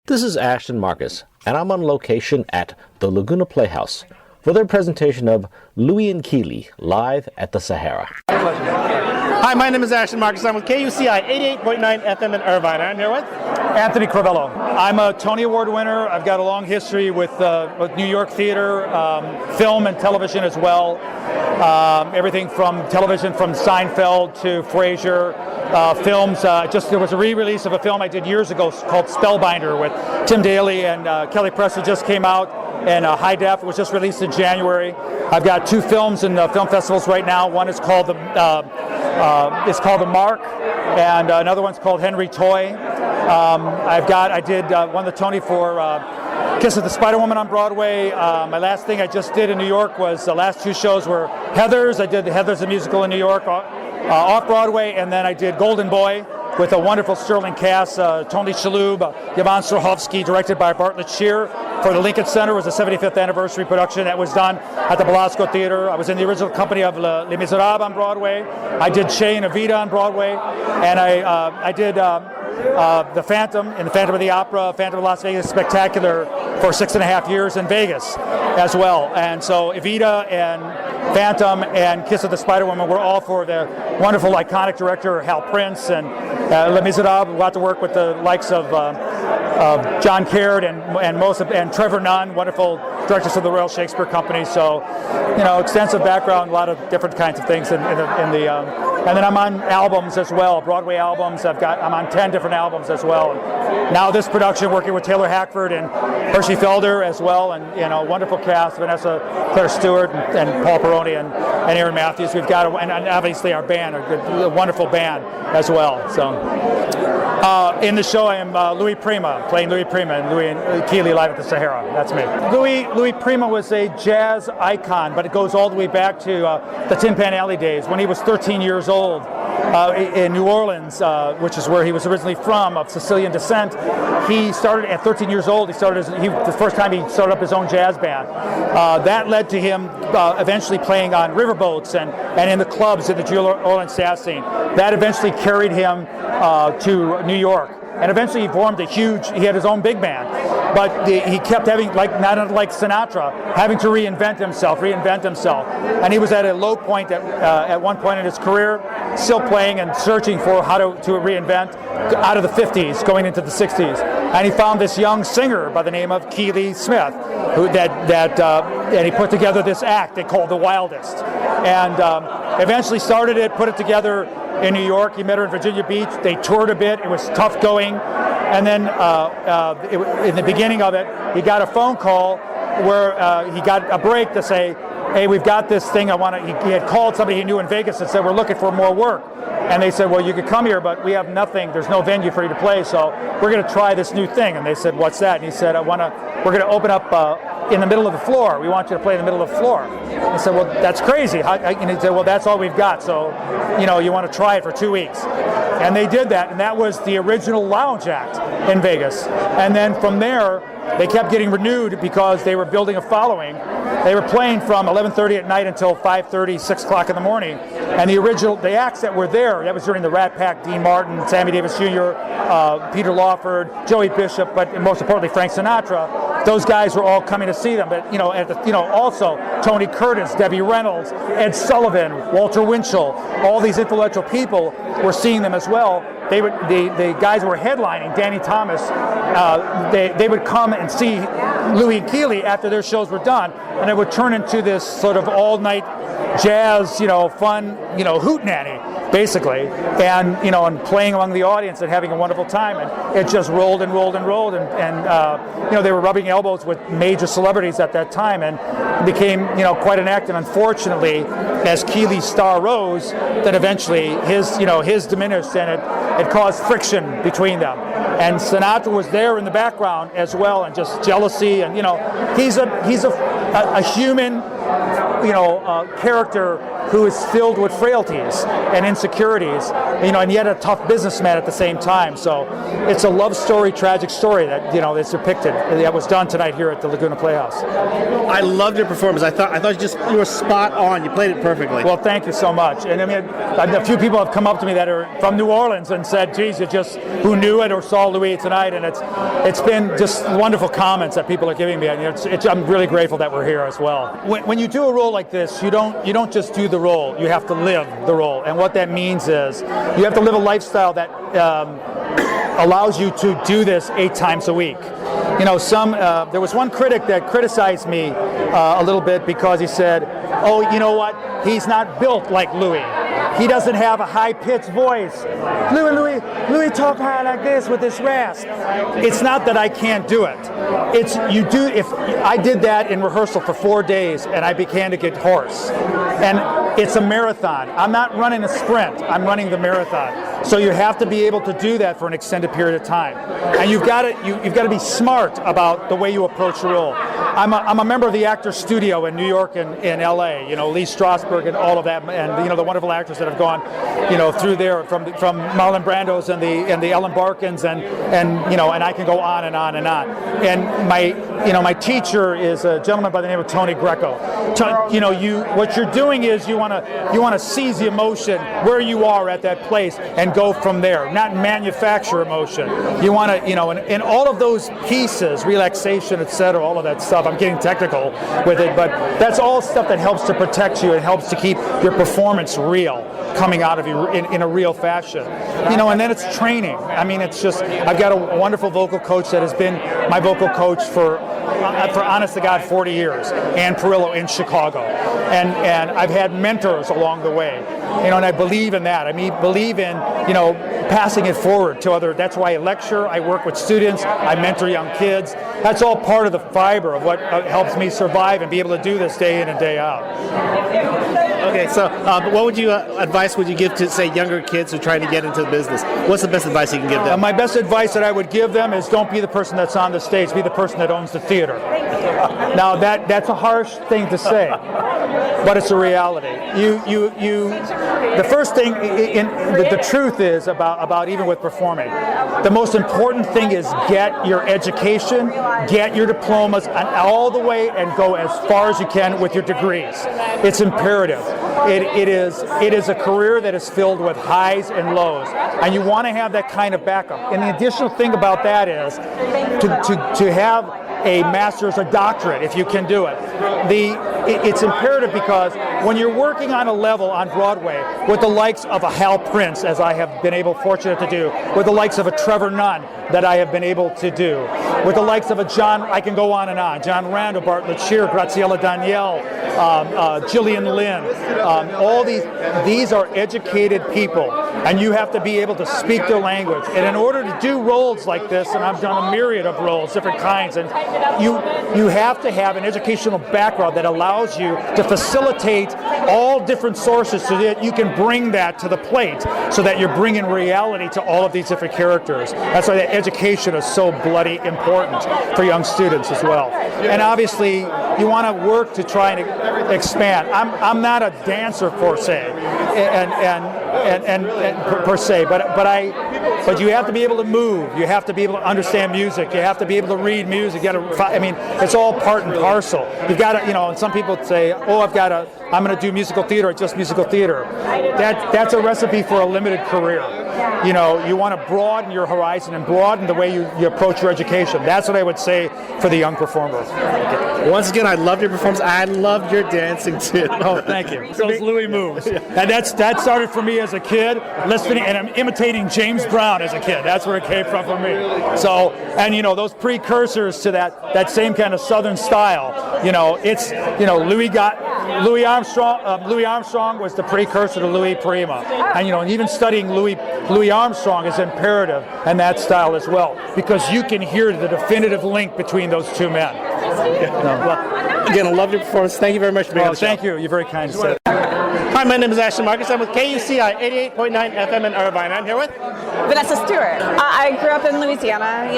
This is Ashton Marcus, and I'm on location at the Laguna Playhouse for their presentation of Louie and Keely live at the Sahara. Hi, my name is Ashton Marcus. I'm with KUCI 88.9 FM in Irvine. I'm here with Anthony Crivello. I'm a Tony Award winner. I've got a long history with New York theater, film and television as well. Everything from television, from Seinfeld to Frasier. Films. There was a re-release of a film I did years ago called Spellbinder with Tim Daly and Kelly Presser. Just came out in high def. It was just released in January. I've got two films in film festivals right now. One is called The Mark, and another one's called Henry Toy. I did won the Tony for Kiss of the Spider-Woman on Broadway. My last thing I just did in New York was the last two shows were Heathers. I did the Heathers, the musical in New York, off-Broadway, and then I did Golden Boy with a wonderful sterling cast, Tony Shalhoub, Yvonne Strahovski, directed by Bartlett Shear for the Lincoln Center. It was the 75th anniversary production that was done at the Belasco Theater. I was in the original company of Les Miserables on Broadway. I did Che and Evita on Broadway, and I did The Phantom in the Phantom of the Opera, Phantom of Las Vegas Spectacular for 6.5 years in Vegas as well. And so Evita and Phantom and Kiss of the Spider-Woman were all for the wonderful, iconic director Hal Prince, and Les Miserables. We got to work with the likes of John Caird and Trevor Nunn, wonderful directors of the Royal Shakespeare Company. So, extensive background, a lot of different kinds of things and then I'm on albums as well, Broadway albums. I'm on 10 different albums as well. Now this production, working with Taylor Hackford and Hershey Felder as well, and wonderful cast, Vanessa Claire Stewart and Paul Peroni and Aaron Matthews. We've got and obviously our band, a wonderful band as well. So in the show I am Louis Prima, playing Louis Prima and Louie and Keely live at the Sahara. That's me. Louis Prima was a jazz icon, but it goes all the way back to the Tin Pan Alley days when he was 13 years old in New Orleans, which is where he was originally from, of Sicilian descent. He started at 13 years old. The first time he started up his own jazz band. That led to him eventually playing on riverboats and in the clubs in the New Orleans jazz scene. That eventually carried him to New York. And eventually he had his own big band. But he kept having, not unlike Sinatra, having to reinvent himself. And he was at a low point at one point in his career, still playing and searching for how to reinvent out of the 50s, going into the 60s. And he found this young singer by the name of Keely Smith, and he put together this act they called The Wildest. And eventually started it, put it together in New York. He met her in Virginia Beach. They toured a bit. It was tough going. And then in the beginning of it, he got a phone call where he got a break to say, hey, we've got this thing he had called somebody he knew in Vegas and said, we're looking for more work. And they said, well, you could come here, but we have nothing. There's no venue for you to play, so we're going to try this new thing. And they said, what's that? And he said, we're going to open up in the middle of the floor. We want you to play in the middle of the floor. I said, well, that's crazy. And he said, well, that's all we've got, so you want to try it for 2 weeks. And they did that, and that was the original Lounge Act in Vegas. And then from there, they kept getting renewed because they were building a following. They were playing from 11:30 at night until 5:30, 6 o'clock in the morning. And the acts that were there, that was during the Rat Pack, Dean Martin, Sammy Davis Jr., Peter Lawford, Joey Bishop, but most importantly Frank Sinatra. Those guys were all coming to see them. But also Tony Curtis, Debbie Reynolds, Ed Sullivan, Walter Winchell, all these influential people were seeing them as well. The guys who were headlining, Danny Thomas, they would come and see Louie and Keely after their shows were done, and it would turn into this sort of all-night jazz, fun, hootenanny, basically, and and playing among the audience and having a wonderful time, and it just rolled and rolled and rolled, and they were rubbing elbows with major celebrities at that time, and it became quite an act. And unfortunately, as Keely's star rose, then eventually his diminished, and it caused friction between them. And Sinatra was there in the background as well, and just jealousy, and he's a human character who is filled with frailties and insecurities, and yet a tough businessman at the same time. So it's a love story, tragic story that that's depicted, that was done tonight here at the Laguna Playhouse. I loved your performance. I thought you were spot on. You played it perfectly. Well, thank you so much. And I mean, a few people have come up to me that are from New Orleans and said, geez, who knew it or saw Louis tonight, and it's been just wonderful comments that people are giving me. And I'm really grateful that we're here as well. When you do a role like this, you don't just do the role. You have to live the role, and what that means is you have to live a lifestyle that allows you to do this 8 times a week. There was one critic that criticized me a little bit because he said, "Oh, you know what? He's not built like Louis. He doesn't have a high-pitched voice. Louis talk high like this with this rasp." It's not that I can't do it. It's you do. If I did that in rehearsal for 4 days and I began to get hoarse, and it's a marathon. I'm not running a sprint. I'm running the marathon. So you have to be able to do that for an extended period of time, and you've got to be smart about the way you approach the role. I'm a member of the Actors Studio in New York and in L.A. Lee Strasberg and all of that, and the wonderful actors that have gone, through there from Marlon Brando's and the Ellen Barkins and I can go on and on and on. And my teacher is a gentleman by the name of Tony Greco. What you're doing is you want to seize the emotion where you are at that place and go from there, not manufacture emotion. You want to, and all of those pieces, relaxation, etc., all of that stuff. I'm getting technical with it, but that's all stuff that helps to protect you and helps to keep your performance real, coming out of you in a real fashion. And then it's training. I mean, it's just, I've got a wonderful vocal coach that has been my vocal coach for honest to God 40 years, Ann Perillo in Chicago. And I've had mentors along the way, and I believe in that. I believe in, passing it forward to other. That's why I lecture, I work with students, I mentor young kids. That's all part of the fiber of what helps me survive and be able to do this day in and day out. Okay, so what advice would you give to, say, younger kids who are trying to get into the business? What's the best advice you can give them? My best advice that I would give them is don't be the person that's on the stage, be the person that owns the theater. Now that's a harsh thing to say, but it's a reality. The first thing, the truth is about even with performing, the most important thing is get your education, get your diplomas, and all the way and go as far as you can with your degrees. It's imperative. It is a career that is filled with highs and lows, and you want to have that kind of backup. And the additional thing about that is to have a master's or doctorate, if you can do it. It's imperative because when you're working on a level on Broadway with the likes of a Hal Prince, as I have been fortunate to do, with the likes of a Trevor Nunn that I have been able to do, with the likes of a John, I can go on and on, John Randall, Bartlett Shear, Graciela Danielle, Gillian Lynn, all these are educated people, and you have to be able to speak their language. And in order to do roles like this, and I've done a myriad of roles, different kinds, and you have to have an educational background that allows you to facilitate all different sources so that you can bring that to the plate, so that you're bringing reality to all of these different characters. That's why the education is so bloody important for young students as well. And obviously, you want to work to try and expand. I'm not a dancer per se, and per se, but you have to be able to move. You have to be able to understand music. You have to be able to read music. It's all part and parcel. You've got to, and some people say, "Oh, I'm going to do musical theater or just musical theater." That's a recipe for a limited career. You want to broaden your horizon and broaden the way you approach your education. That's what I would say for the young performer. Once again, I loved your performance. I loved your dancing too. Oh, thank you. Those Louis moves. And that started for me as a kid, listening, and I'm imitating James Brown as a kid. That's where it came from for me. So, and those precursors to that same kind of Southern style. Louis Armstrong was the precursor to Louis Prima, and even studying Louis Armstrong is imperative in that style as well, because you can hear the definitive link between those two men. Well, again, I love your performance. Thank you very much for being on the show. Thank you. You're very kind to say. Hi, my name is Ashton Marcus. I'm with KUCI 88.9 FM in Irvine. I'm here with Vanessa Stewart. I grew up in Louisiana,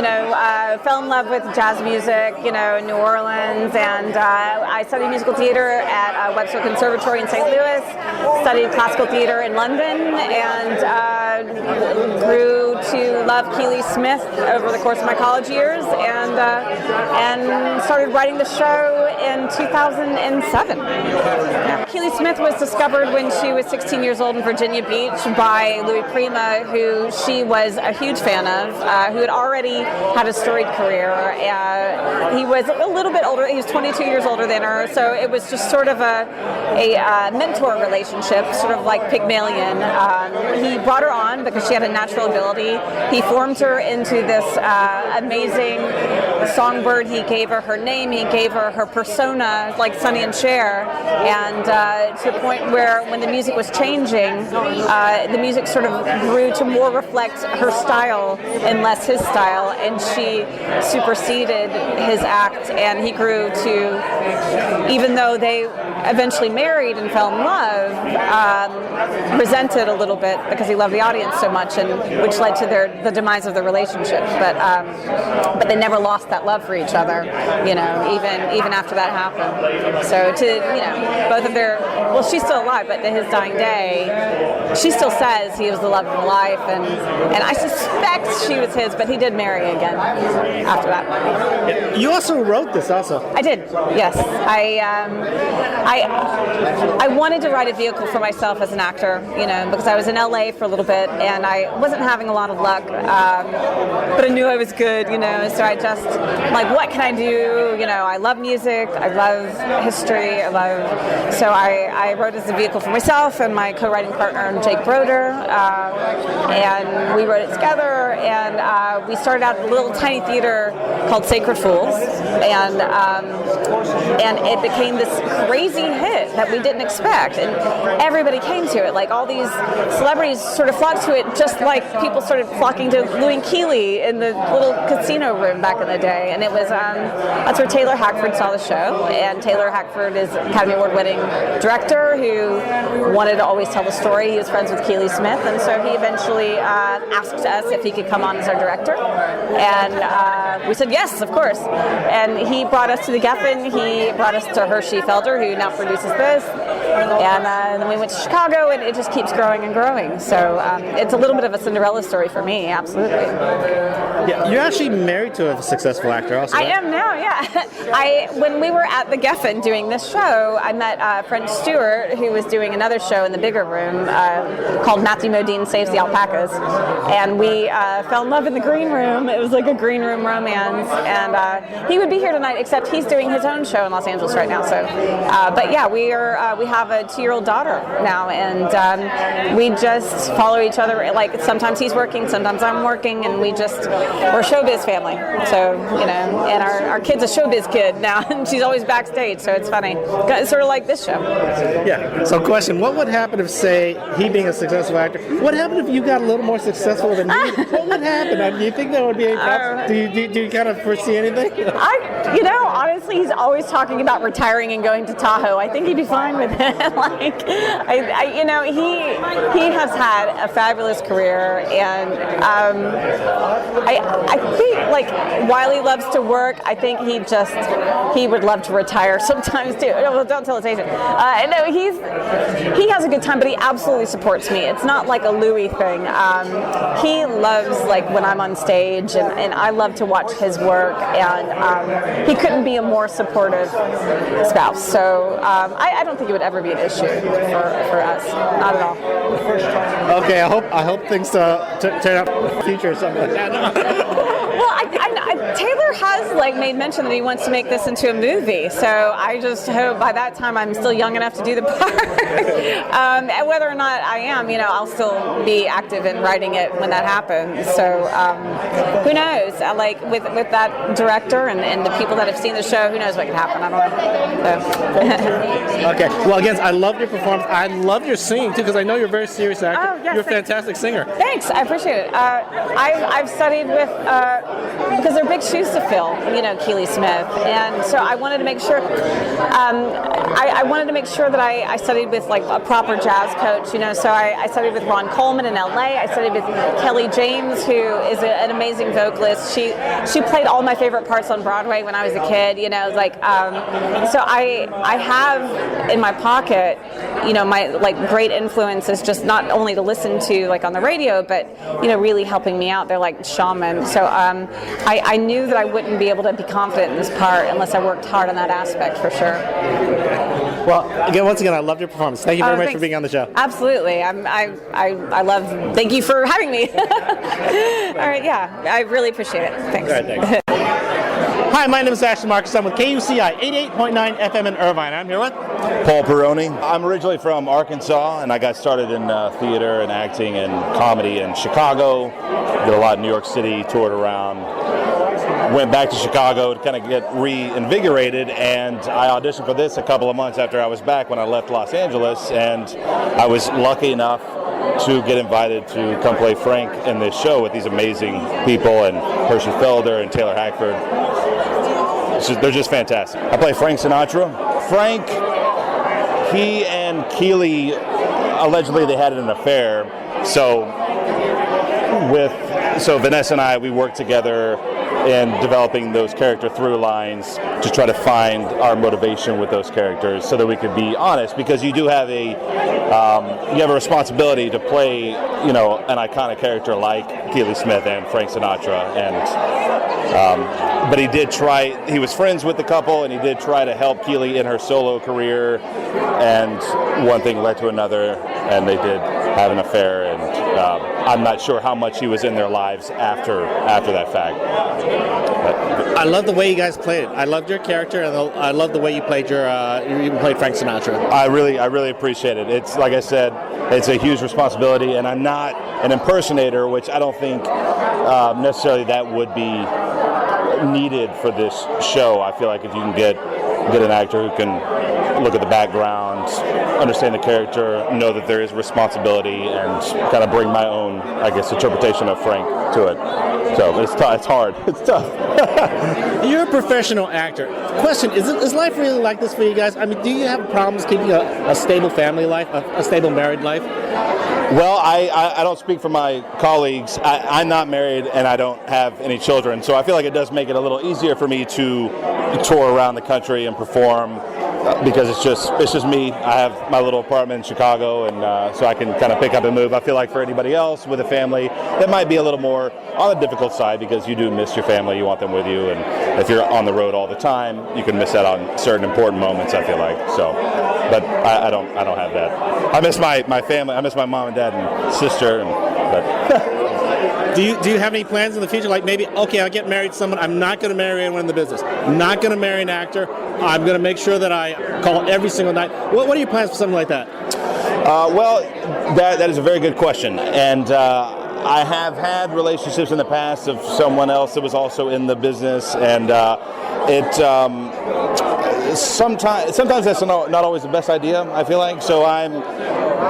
fell in love with jazz music, in New Orleans, and I studied musical theater at Webster Conservatory in St. Louis, studied classical theater in London, and grew to love Keely Smith over the course of my college years, and started writing the show in 2007. Yeah. Keely Smith was discovered when she was 16 years old in Virginia Beach by Louis Prima, who she was a huge fan of, who had already had a storied career. He was a little bit older. He was 22 years older than her, so it was just sort of a mentor relationship, sort of like Pygmalion. He brought her on because she had a natural ability. He formed her into this amazing songbird. He gave her her name. He gave her her persona, like Sonny and Cher, and to the point where when the music was changing, the music sort of grew to more reflect her style and less his style, and she superseded his act, and he grew to, even though they eventually married and fell in love, resented a little bit because he loved the audience so much, and which led to the demise of the relationship. But they never lost that love for each other, even after that happened. So both of their, well, she's still alive, but to his dying day, she still says he was the love of her life, and I suspect she was his, but he did marry again after that. You also wrote this also. I did, yes. I wanted to write a vehicle for myself as an actor, because I was in LA for a little bit and I wasn't having a lot of luck, but I knew I was good, so I just, what can I do? I love music, I love history, so I wrote as a vehicle for myself and my co-writing partner, Jake Broder, and we wrote it together, and we started out at a little tiny theater called Sacred Fools, and it became this crazy hit that we didn't expect, and everybody came to it. Like, all these celebrities sort of flocked to it, just like people started flocking to Louie and Keely in the little casino room back in the day. And it was that's where Taylor Hackford saw the show, and Taylor Hackford is Academy Award winning director who wanted to always tell the story. He was friends with Keely Smith, and so he eventually asked us if he could come on as our director, and we said yes, of course. And he brought us to the Geffen. He brought us to Hershey Felder, who now produces this, and then we went to Chicago, and it just keeps growing and growing. So it's a little bit of a Cinderella story for me, absolutely. Yeah, you're actually married to a successful actor also, right? I am now, yeah. When we were at the Geffen doing this show, I met French Stewart, who was doing another show in the bigger room called Matthew Modine Saves the Alpacas, and we fell in love in the green room. It was like a green room romance, and he would be here tonight, except he's doing his own show in Los Angeles right now. So, but yeah, we have a 2-year-old daughter now, and we just follow each other. Like, sometimes he's working, sometimes I'm working, and we're a showbiz family. So, and our kid's a showbiz kid now, and she's always backstage, so it's funny. It's sort of like this show. Yeah. So, question: what would happen if, say, he being a successful actor, what happened if you got a little more successful than me? What would happen? Do you think there would be any problems? Do you kind of foresee anything? Honestly, he's always talking about retiring and going to Tahoe. I think he'd be fine with it. He has had a fabulous career, and I think, while he loves to work, I think he would love to retire sometimes too. Well, don't tell his agent. No, he has a good time, but he absolutely supports me. It's not like a Louis thing. He loves, when I'm on stage, and I love to watch his work, and he couldn't be a more supportive spouse. So I don't think it would ever be an issue for us. Not at all. Okay, I hope things turn out in the future or something like that. Well, Taylor has made mention that he wants to make this into a movie, so I just hope by that time I'm still young enough to do the part. And whether or not I am, I'll still be active in writing it when that happens. So who knows? With that director and the people that have seen the show, who knows what could happen? I don't know. Okay. Well, again, I loved your performance. I loved your singing too, because I know you're a very serious actor. Oh, yes, you're a fantastic singer. Thanks, I appreciate it. I've studied with because they're big shoes to fill, Keely Smith. And so I wanted to make sure, I wanted to make sure that I studied with like a proper jazz coach, so I studied with Ron Coleman in LA. I studied with Kelly James, who is an amazing vocalist. She played all my favorite parts on Broadway when I was a kid, so I have in my pocket, my like great influences, just not only to listen to like on the radio, but really helping me out. They're like shaman. So I knew that I wouldn't be able to be confident in this part unless I worked hard on that aspect for sure. Well, once again, I loved your performance. Thank you very much for being on the show. Absolutely. I love. Thank you for having me. All right. Yeah, I really appreciate it. Thanks. All right, thanks. Hi, my name is Ashton Marcus. I'm with KUCI 88.9 FM in Irvine. I'm here with Paul Peroni. I'm originally from Arkansas, and I got started in theater and acting and comedy in Chicago. Did a lot in New York City, toured around. Went back to Chicago to kind of get reinvigorated, and I auditioned for this a couple of months after I was back when I left Los Angeles, and I was lucky enough to get invited to come play Frank in this show with these amazing people, and Hershey Felder and Taylor Hackford. They're just fantastic. I play Frank Sinatra. Frank, he and Keely, allegedly they had an affair, so Vanessa and I, we worked together in developing those character through lines to try to find our motivation with those characters so that we could be honest, because you do have a responsibility to play an iconic character like Keely Smith and Frank Sinatra, and but he was friends with the couple, and he did try to help Keely in her solo career, and one thing led to another, and they did have an affair, and I'm not sure how much he was in their lives after that fact. I love the way you guys played it. I loved your character, and I love the way you played played Frank Sinatra. I really appreciate it. It's like I said, it's a huge responsibility, and I'm not an impersonator, which I don't think necessarily that would be needed for this show. I feel like if you can get an actor who can look at the background, understand the character, know that there is responsibility, and kind of bring my own, interpretation of Frank to it. So it's hard. It's tough. You're a professional actor. Question, is life really like this for you guys? I mean, do you have problems keeping a stable family life, a stable married life? Well, I don't speak for my colleagues. I'm not married, and I don't have any children, so I feel like it does make it a little easier for me to tour around the country and perform, because it's just me. I have my little apartment in Chicago, and so I can kind of pick up and move. I feel like for anybody else with a family, that might be a little more on the difficult side, because you do miss your family. You want them with you, and if you're on the road all the time, you can miss out on certain important moments, I feel like. So, but I don't have that. I miss my family. I miss my mom and dad and sister. Do you have any plans in the future? Like maybe, okay, I'll get married to someone. I'm not going to marry anyone in the business. I'm not going to marry an actor. I'm going to make sure that I call every single night. What are your plans for something like that? Well, that is a very good question. And I have had relationships in the past of someone else that was also in the business, and sometimes that's not always the best idea, I feel like. So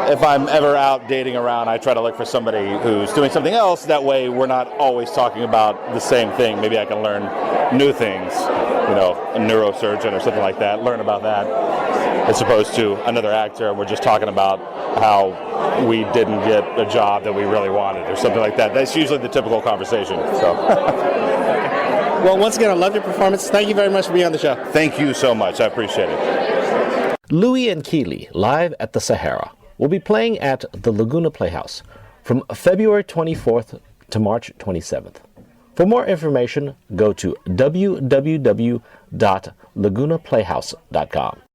if I'm ever out dating around, I try to look for somebody who's doing something else. That way we're not always talking about the same thing. Maybe I can learn new things, a neurosurgeon or something like that, learn about that, as opposed to another actor and we're just talking about how we didn't get a job that we really wanted or something like that. That's usually the typical conversation. So. Well, once again, I love your performance. Thank you very much for being on the show. Thank you so much. I appreciate it. Louie and Keely, live at the Sahara, will be playing at the Laguna Playhouse from February 24th to March 27th. For more information, go to www.lagunaplayhouse.com.